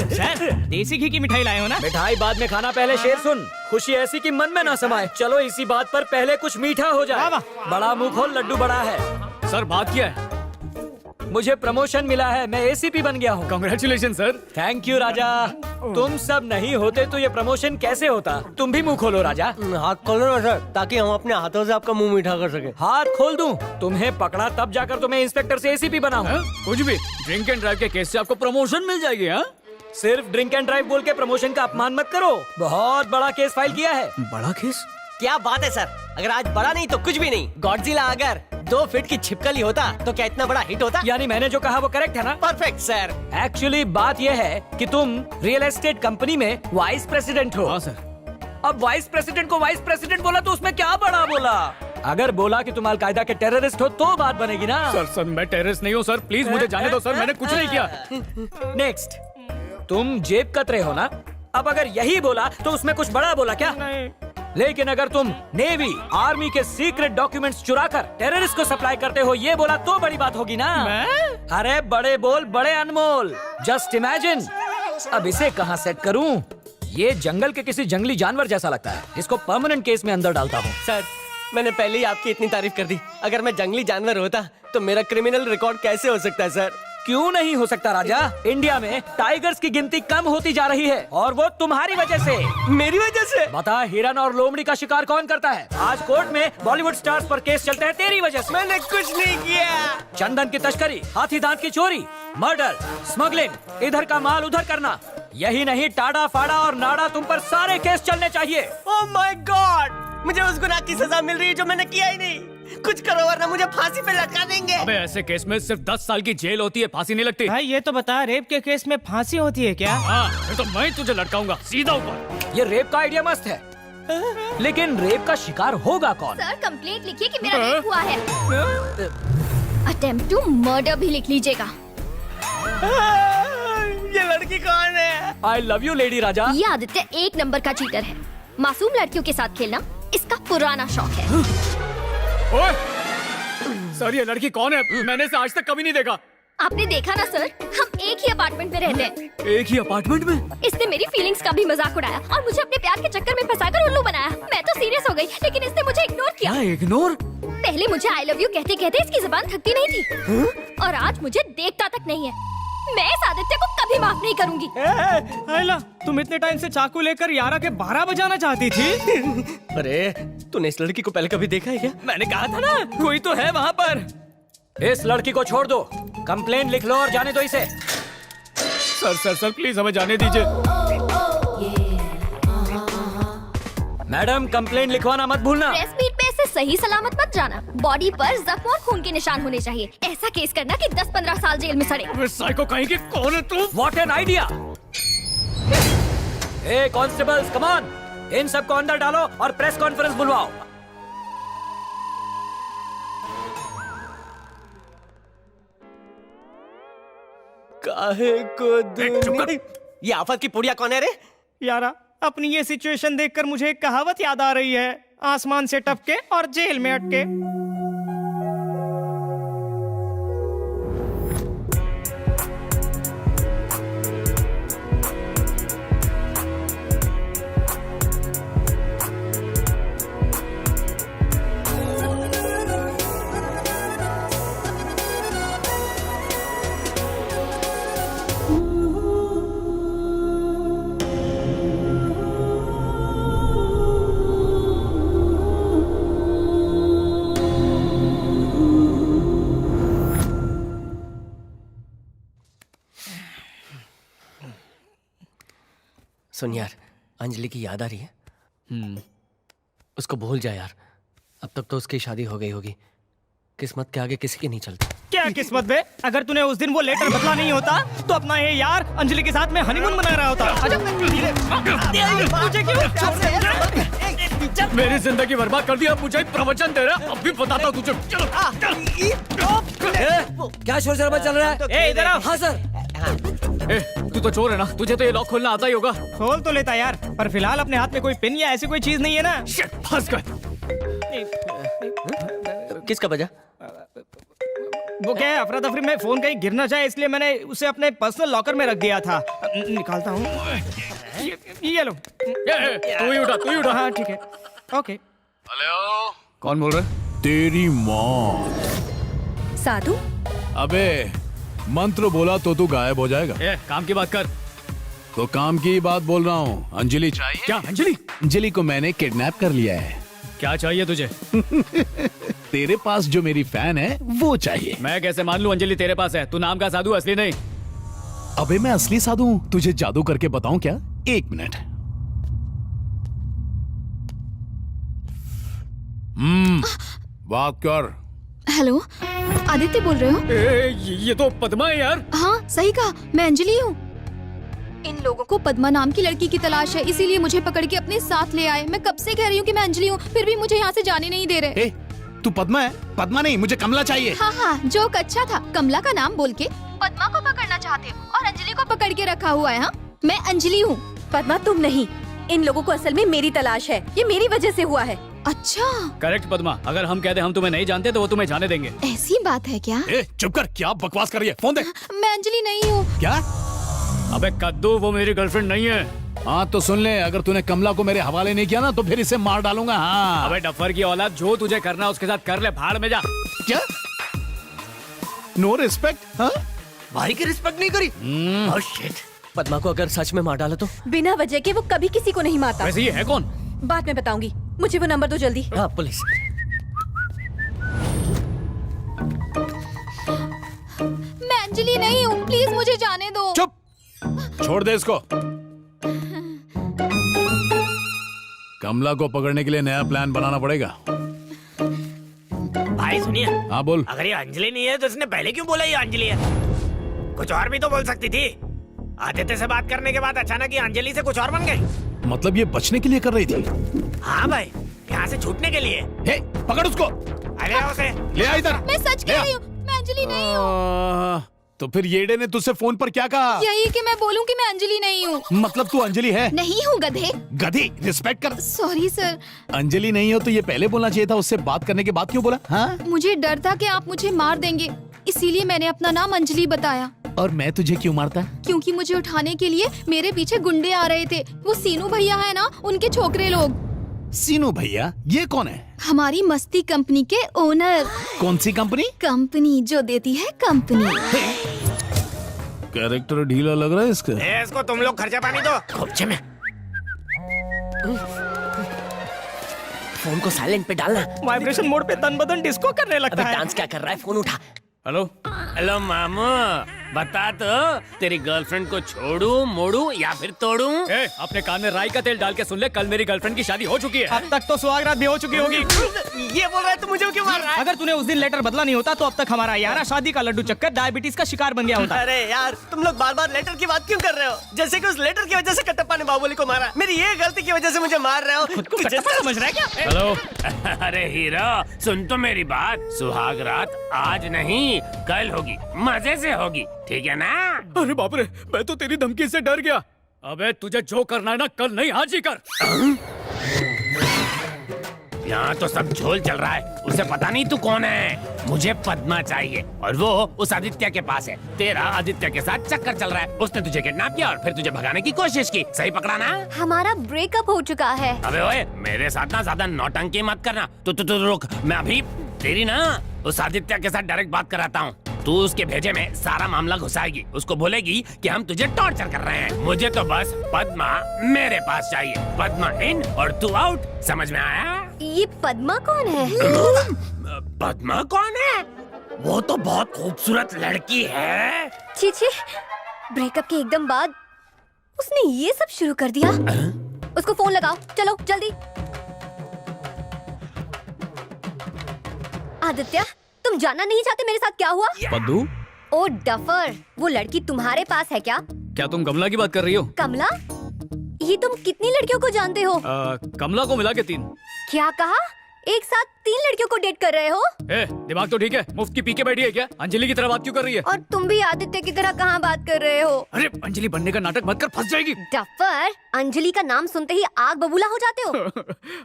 Sir, देसी घी की मिठाई लाए हो ना? मिठाई बाद में खाना, पहले शेर सुन। खुशी ऐसी कि मन में ना समाए। चलो इसी बात पर पहले कुछ मीठा हो जाए। बड़ा मुंह खोल, लड्डू बड़ा है। सर बात क्या है? मुझे प्रमोशन मिला है, मैं एसीपी बन गया हूँ। Congratulation sir. थैंक यू राजा। तुम सब नहीं होते तो ये प्रमोशन कैसे होता? तुम भी मुंह खोलो राजा। हाथ खोलो ना सर, ताकि हम अपने हाथों से आपका मुंह मीठा कर सके। हाथ खोल दूं? तुम्हें पकड़ा तब जाकर तो मैं इंस्पेक्टर से एसीपी बना हूँ। कुछ भी ड्रिंक एंड ड्राइव के केस से आपको प्रमोशन मिल जाएगी। हाँ, सिर्फ ड्रिंक एंड ड्राइव बोल के प्रमोशन का अपमान मत करो। बहुत बड़ा केस फाइल किया है। बड़ा केस? क्या बात है सर, अगर आज बड़ा नहीं तो कुछ भी नहीं। गॉडजिला अगर 2 फीट की छिपकली होता तो क्या इतना बड़ा हिट होता? यानी मैंने जो कहा वो करेक्ट है ना? Perfect sir. एक्चुअली बात ये है कि तुम रियल एस्टेट कंपनी में वाइस प्रेसिडेंट हो। हाँ सर। अब वाइस प्रेसिडेंट को वाइस प्रेसिडेंट बोला तो उसमें क्या बड़ा बोला? अगर बोला कि तुम अलकायदा के टेररिस्ट हो तो बात बनेगी ना। सर मैं टेररिस्ट नहीं हूँ सर, प्लीज मुझे जाने दो सर, मैंने कुछ नहीं किया। नेक्स्ट, तुम जेब कतरे हो ना? अब अगर यही बोला तो उसमें कुछ बड़ा बोला क्या? लेकिन अगर तुम नेवी आर्मी के सीक्रेट डॉक्यूमेंट्स चुराकर टेररिस्ट को सप्लाई करते हो ये बोला तो बड़ी बात होगी ना। अरे बड़े बोल बड़े अनमोल। Just imagine. अब इसे कहाँ सेट करूँ? ये जंगल के किसी जंगली जानवर जैसा लगता है। इसको परमानेंट केस में अंदर डालता हूँ। सर, मैंने पहले ही आपकी इतनी तारीफ कर दी, अगर मैं जंगली जानवर होता तो मेरा क्रिमिनल रिकॉर्ड कैसे हो सकता है सर? क्यों नहीं हो सकता राजा? इंडिया में टाइगर्स की गिनती कम होती जा रही है और वो तुम्हारी वजह से। मेरी वजह से? बता, हिरन और लोमड़ी का शिकार कौन करता है? आज कोर्ट में बॉलीवुड स्टार्स पर केस चलते हैं तेरी वजह से। मैंने कुछ नहीं किया। चंदन की तस्करी, हाथी दांत की चोरी, मर्डर, स्मगलिंग, इधर का माल उधर करना, यही नहीं टाड़ा फाड़ा और नाड़ा तुम पर सारे केस चलने चाहिए। ओह माय गॉड, मुझे उस गुनाह की सजा मिल रही है जो मैंने किया ही नहीं। कुछ करो वरना मुझे फांसी पे लटका देंगे। अबे ऐसे केस में सिर्फ 10 साल की जेल होती है, फांसी नहीं लगती। भाई ये तो बता, रेप के केस में फांसी होती है क्या? हाँ, फिर तो मैं तुझे लटकाऊंगा सीधा ऊपर। ये रेप का आइडिया मस्त है, लेकिन रेप का शिकार होगा कौन? सर, कंप्लेंट लिखिए कि मेरा रेप हुआ है। अटेम्प्ट टू मर्डर भी लिख लीजिएगा। ये लड़की कौन है? आई लव यू लेडी राजा। ये आदित्य 1 नंबर का चीटर है। मासूम लड़कियों के साथ खेलना इसका पुराना शौक है। ओए! सर ये लड़की कौन है? मैंने इसे आज तक कभी नहीं देखा। आपने देखा ना सर, हम एक ही अपार्टमेंट में रहते हैं। एक ही अपार्टमेंट में? इसने मेरी फीलिंग्स का भी मजाक उड़ाया और मुझे अपने प्यार के चक्कर में फंसाकर उल्लू बनाया। मैं तो सीरियस हो गई, लेकिन इसने मुझे इग्नोर किया। क्या इग्नोर? पहले मुझे आई लव यू कहते कहते इसकी जुबान थकती नहीं थी और आज मुझे देखता तक नहीं है। मैं इस आदित्य को कभी माफ नहीं करूंगी। आयला, तुम इतने टाइम से चाकू लेकर यारा के 12 बजाना चाहती थी। अरे तूने इस लड़की को पहले कभी देखा है क्या? मैंने कहा था ना कोई तो है वहाँ पर। इस लड़की को छोड़ दो, कंप्लेंट लिख लो और जाने दो इसे। सर प्लीज हमें जाने दीजिए। मैडम कंप्लेंट लिखवाना मत भूलना। प्रेस मीट में ऐसे सही सलामत मत जाना। बॉडी पर जख्म और खून के निशान होने चाहिए। ऐसा केस करना कि 10-15 साल जेल में सड़े। साइको कहीं की कौन है तू? What an idea. A constables come on, इन सबको अंदर डालो और प्रेस कॉन्फ्रेंस बुलवाओ। काहे को दुनिया... ये आफत की पुड़िया कौन है रे? यारा, अपनी ये सिचुएशन देखकर मुझे एक कहावत याद आ रही है, आसमान से टपके और जेल में अटके। सुन यार, अंजलि की याद आ रही है? उसको भूल जा यार, अब तक तो उसकी शादी हो गई होगी। किस्मत के आगे किसी की नहीं चलती। क्या किस्मत बे? अगर तूने उस दिन वो लेटर बदला नहीं होता तो अपना ये यार अंजलि के साथ में हनीमून मना रहा होता। मेरी जिंदगी बर्बाद कर दिया, मुझे प्रवचन दे रहा, अब भी बताता हूँ तुझे। क्या शोर शराबा चल रहा है? ए इधर आओ। हाँ सर। ए, तू तो चोर है ना, तुझे तो ये लॉक खोलना आता ही होगा। खोल तो लेता यार, पर फिलहाल अपने हाथ में कोई पिन या ऐसी कोई चीज नहीं है ना। शिट, फंस गए। किसका बजा? वो क्या है, अफरा तफरी में फोन कहीं गिर ना जाए इसलिए मैंने उसे अपने पर्सनल लॉकर में रख दिया था। निकालता हूँ। ये लो। तू ही उठा। हाँ ठीक है, ओके। कौन बोल रहा है? तेरी मौत। साधु, अबे मंत्र बोला तो तू गायब हो जाएगा। काम की बात कर। तो काम की बात बोल रहा हूँ। अंजलि चाहिए? क्या अंजलि? अंजलि को मैंने किडनैप कर लिया है। क्या चाहिए तुझे? तेरे पास जो मेरी फैन है वो चाहिए। मैं कैसे मान लूं अंजलि तेरे पास है? तू नाम का साधु, असली नहीं। अबे मैं असली साधु हूँ, तुझे जादू करके बताऊं क्या? 1 मिनट। बात कर। हेलो, आदित्य बोल रहे हो? ये तो पद्मा है यार। हाँ सही कहा, मैं अंजलि हूँ। इन लोगों को पद्मा नाम की लड़की की तलाश है, इसीलिए मुझे पकड़ के अपने साथ ले आए। मैं कब से कह रही हूँ कि मैं अंजलि हूँ, फिर भी मुझे यहाँ से जाने नहीं दे रहे। ए, तू पद्मा है? पद्मा नहीं, मुझे कमला चाहिए। हाँ, जोक अच्छा था। कमला का नाम बोल के पद्मा को पकड़ना चाहते हो और अंजलि को पकड़ के रखा हुआ है। हाँ, मैं अंजलि हूँ। पद्मा तुम नहीं, इन लोगों को असल में मेरी तलाश है। ये मेरी वजह से हुआ है। अच्छा, करेक्ट पद्मा, अगर हम कहते हम तुम्हें नहीं जानते तो वो तुम्हें जाने देंगे। ऐसी बात है क्या? ए, चुप कर, क्या बकवास कर रही है? फोन दे। मैं अंजलि नहीं हूँ। क्या? अबे कद्दू, वो मेरी गर्लफ्रेंड नहीं है। हाँ तो सुन ले, अगर तूने कमला को मेरे हवाले नहीं किया ना तो फिर इसे मार डालूंगा। हाँ। अबे डफर की औलाद, जो तुझे करना उसके साथ कर ले, भाड़ में जा। क्या? No respect? हाँ? भाई की रिस्पेक्ट नहीं करी? Oh shit. पद्मा को अगर सच में मार डाला तो? बिना वजह के वो कभी किसी को नहीं मारता। वैसे ये है कौन? बाद में बताऊंगी, मुझे वो नंबर दो जल्दी। हाँ पुलिस। मैं अंजलि नहीं हूँ, प्लीज मुझे जाने दो। चुप, छोड़ दे इसको। कमला को पकड़ने के लिए नया प्लान बनाना पड़ेगा। भाई सुनिए, हाँ बोल। अगर ये अंजलि नहीं है तो इसने पहले क्यों बोला ये अंजलि है? कुछ और भी तो बोल सकती थी। आदित्य से बात करने के बाद अचानक ये अंजलि से कुछ और बन गई। मतलब ये बचने के लिए कर रही थी? हाँ भाई, यहाँ से छूटने के लिए। हे, पकड़ उसको। अरे आओ उसे। ले आ इधर। मैं सच कह रही हूँ, मैं अंजलि नहीं हूँ। तो फिर येडे ने तुझसे फोन पर क्या कहा? यही कि मैं बोलूं कि मैं अंजलि नहीं हूँ। मतलब तू अंजलि है? नहीं हूँ गधे। गधी, रिस्पेक्ट कर। Sorry sir. अंजलि नहीं हो तो ये पहले बोलना चाहिए था। उससे बात करने के बाद क्यों बोला? हाँ? मुझे डर था कि आप मुझे मार देंगे, इसीलिए मैंने अपना नाम अंजलि बताया। और मैं तुझे क्यों मारता? क्योंकि मुझे उठाने के लिए मेरे पीछे गुंडे आ रहे थे। वो सीनू भैया है ना, उनके छोकरे लोग। सीनू भैया? ये कौन है? हमारी मस्ती कंपनी के ओनर। कौन सी कंपनी? कंपनी जो देती है कंपनी। कैरेक्टर ढीला लग रहा है इसका। इसको तुम लोग खर्चा पानी दो। खोपचे में। फोन को साइलेंट पे डालना। वाइब्रेशन मोड पे तन बदन डिस्को करने लगता अबे है। डांस क्या कर रहा है? फोन उठा। हेलो हेलो मामू, बता तो, तेरी गर्लफ्रेंड को छोड़ूं, मोड़ूं या फिर तोड़ूं? ए, अपने कान में राई का तेल डाल के सुन ले, कल मेरी गर्लफ्रेंड की शादी हो चुकी है। अब तक तो सुहागरात भी हो चुकी होगी। ये बोल रहा है तो मुझे क्यों मार रहा है? अगर तूने उस दिन लेटर बदला नहीं होता तो अब तक हमारा यारा शादी का लड्डू चक्कर डायबिटीज का शिकार बन गया होता। अरे यार, तुम लोग बार बार लेटर की बात क्यों कर रहे हो? जैसे कि उस लेटर की वजह से कटप्पा ने बाहुबली को मारा। मेरी ये गलती की वजह से मुझे मार रहे हो। खुद को कटप्पा समझ रहा है क्या? हेलो अरे हीरो, सुन तो मेरी बात। सुहाग रात आज नहीं कल होगी, मजे से होगी, ठीक है ना? अरे बाप रे, मैं तो तेरी धमकी से डर गया। अबे तुझे जो करना है ना, कल नहीं आज ही कर। यहाँ तो सब झोल चल रहा है। उसे पता नहीं तू कौन है। मुझे पद्मा चाहिए और वो उस आदित्य के पास है। तेरा आदित्य के साथ चक्कर चल रहा है। उसने तुझे किडनैप किया और फिर तुझे भगाने की कोशिश की। सही पकड़ा ना? हमारा ब्रेकअप हो चुका है। अबे ओए, मेरे साथ ना ज्यादा नौटंकी मत करना। तू रुक, मैं अभी तेरी ना उस आदित्य के साथ डायरेक्ट बात कराता हूँ। तू उसके भेजे में सारा मामला घुसाएगी। उसको बोलेगी कि हम तुझे टॉर्चर कर रहे हैं। मुझे तो बस पद्मा मेरे पास चाहिए। पद्मा इन और तू आउट, समझ में आया? ये पद्मा कौन है? पद्मा कौन है? वो तो बहुत खूबसूरत लड़की है। छी छी, ब्रेकअप के एकदम बाद उसने ये सब शुरू कर दिया। उसको फोन लगाओ, चलो जल्दी। आदित्य, तुम जानना नहीं चाहते मेरे साथ क्या हुआ? पद्दू, ओ डफर, वो लड़की तुम्हारे पास है क्या? क्या तुम कमला की बात कर रही हो? कमला? ये तुम कितनी लड़कियों को जानते हो? कमला को मिला के 3। क्या कहा? एक साथ 3 लड़कियों को डेट कर रहे हो? ए, दिमाग तो ठीक है? मुफ्त की पी के बैठी है क्या? अंजलि की तरह बात क्यों कर रही है? और तुम भी आदित्य की तरह कहाँ बात कर रहे हो? अरे अंजलि बनने का नाटक मत कर, फंस जाएगी। डफर, अंजलि का नाम सुनते ही आग बबूला हो जाते हो।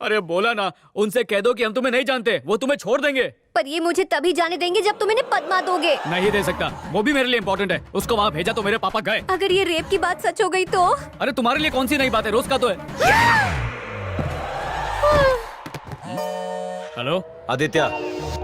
अरे बोला ना, उनसे कह दो कि हम तुम्हें नहीं जानते, वो तुम्हें छोड़ देंगे। पर ये मुझे तभी जाने देंगे जब तुम इन्हें पद्मा दोगे। नहीं दे सकता, वो भी मेरे लिए इम्पोर्टेंट है। उसको वहाँ भेजा तो मेरे पापा गए। अगर ये रेप की बात सच हो गई तो? अरे तुम्हारे लिए कौन सी नई बात है, रोज का तो है। हेलो आदित्य,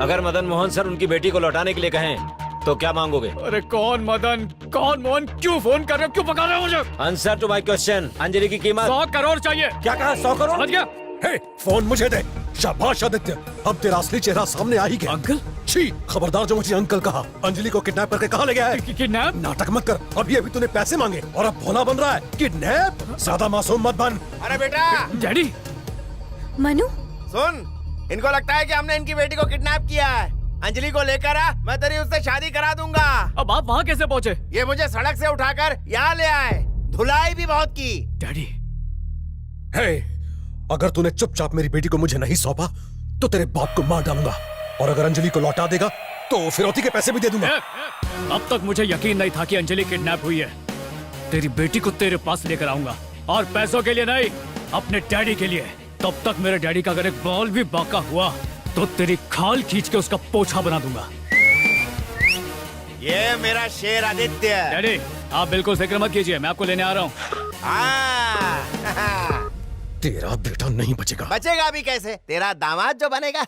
अगर मदन मोहन सर उनकी बेटी को लौटाने के लिए कहें तो क्या मांगोगे? अरे कौन मदन, कौन मोहन, क्यों फोन कर रहे हो, क्यों पका रहे हो मुझे? Answer to my question. Anjali की कीमत 100 करोड़ चाहिए। क्या कहा? 100 करोड़? समझ गया? हे, फोन मुझे दे। शाबाश आदित्य, अब तेरा असली चेहरा सामने आ ही गया। अंकल? छी, खबरदार जो मुझे अंकल कहा। अंजलि को किडनैप करके कहाँ ले गया है? किडनैप? नाटक मत कर, अभी अभी तूने पैसे मांगे और अब भोला बन रहा है। किडनैप? ज्यादा मासूम मत बन। अरे बेटा, डैडी। मनु, सुन, इनको लगता है कि हमने इनकी बेटी को किडनैप किया है। अंजलि को लेकर आ, मैं तेरी उससे शादी करा दूंगा। अब आप वहाँ कैसे पहुँचे? ये मुझे सड़क से उठाकर यहाँ ले आए, धुलाई भी बहुत की। डैडी। हे, अगर तूने चुपचाप मेरी बेटी को मुझे नहीं सौंपा तो तेरे बाप को मार डालूंगा, और अगर अंजलि को लौटा देगा तो फिरौती के पैसे भी दे दूंगा। अब तक मुझे यकीन नहीं था कि अंजलि किडनैप हुई है। तेरी बेटी को तेरे पास लेकर आऊंगा, और पैसों के लिए नहीं, अपने डैडी के लिए। तब तक मेरे डैडी का अगर एक बॉल भी बाका हुआ तो तेरी खाल खींच के उसका पोछा बना दूंगा। ये मेरा शेर आदित्य। डैडी, आप बिल्कुल फिक्र मत कीजिए, मैं आपको लेने आ रहा हूँ। तेरा बेटा नहीं बचेगा। बचेगा भी कैसे, तेरा दामाद जो बनेगा।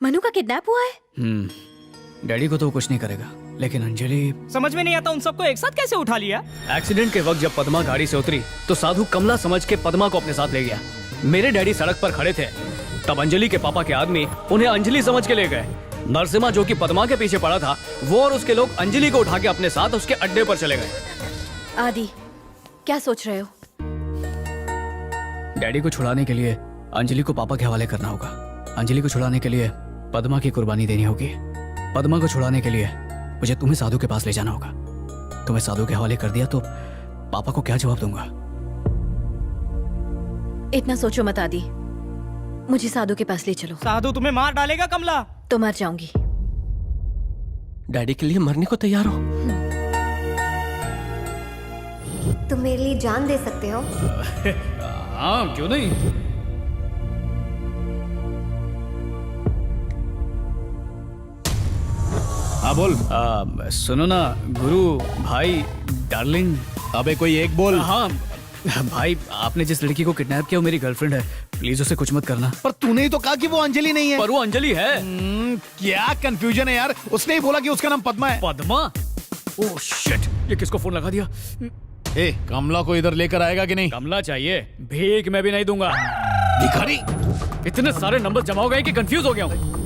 मनु का किडनैप हुआ है? डैडी को तो कुछ नहीं करेगा, लेकिन अंजलि। समझ में नहीं आता उन सबको एक साथ कैसे उठा लिया? एक्सीडेंट के वक्त जब पद्मा गाड़ी से उतरी तो साधु कमला समझ के पद्मा को अपने साथ ले गया। मेरे डैडी सड़क पर खड़े थे, तब अंजलि के पापा के आदमी उन्हें अंजलि समझ के ले गए। नरसिम्हा जो कि पद्मा के पीछे पड़ा था, वो और उसके लोग अंजलि को उठा के अपने साथ उसके अड्डे पर चले गए। आदि, क्या सोच रहे हो? डैडी को छुड़ाने के लिए अंजलि को पापा के हवाले करना होगा। अंजलि को छुड़ाने के लिए पद्मा की कुर्बानी देनी होगी। पद्मा को छुड़ाने के लिए मुझे तुम्हें साधु के पास ले जाना होगा। तुम्हें साधु के हवाले कर दिया तो पापा को क्या जवाब दूंगा? इतना सोचो मत आदि, मुझे साधु के पास ले चलो। साधु तुम्हें मार डालेगा कमला। तो मर जाऊंगी। डैडी के लिए मरने को तैयार हो? तुम मेरे लिए जान दे सकते हो। हाँ, क्यों नहीं। हाँ बोल। सुनो ना गुरु भाई डार्लिंग। अबे कोई एक बोल। हाँ भाई, आपने जिस लड़की को किडनैप किया वो मेरी गर्लफ्रेंड है, प्लीज उसे कुछ मत करना। पर तूने ही तो कहा कि वो अंजलि नहीं है। पर वो अंजलि है। क्या कंफ्यूजन है यार, उसने ही बोला कि उसका नाम पद्मा है। पद्मा? ओह शिट, ये किसको फोन लगा दिया? ए, कमला को इधर लेकर आएगा कि नहीं? कमला चाहिए, भीख मैं भी नहीं दूंगा। भिखारी? इतने सारे नंबर जमा हो गए कि कंफ्यूज हो गया हूँ।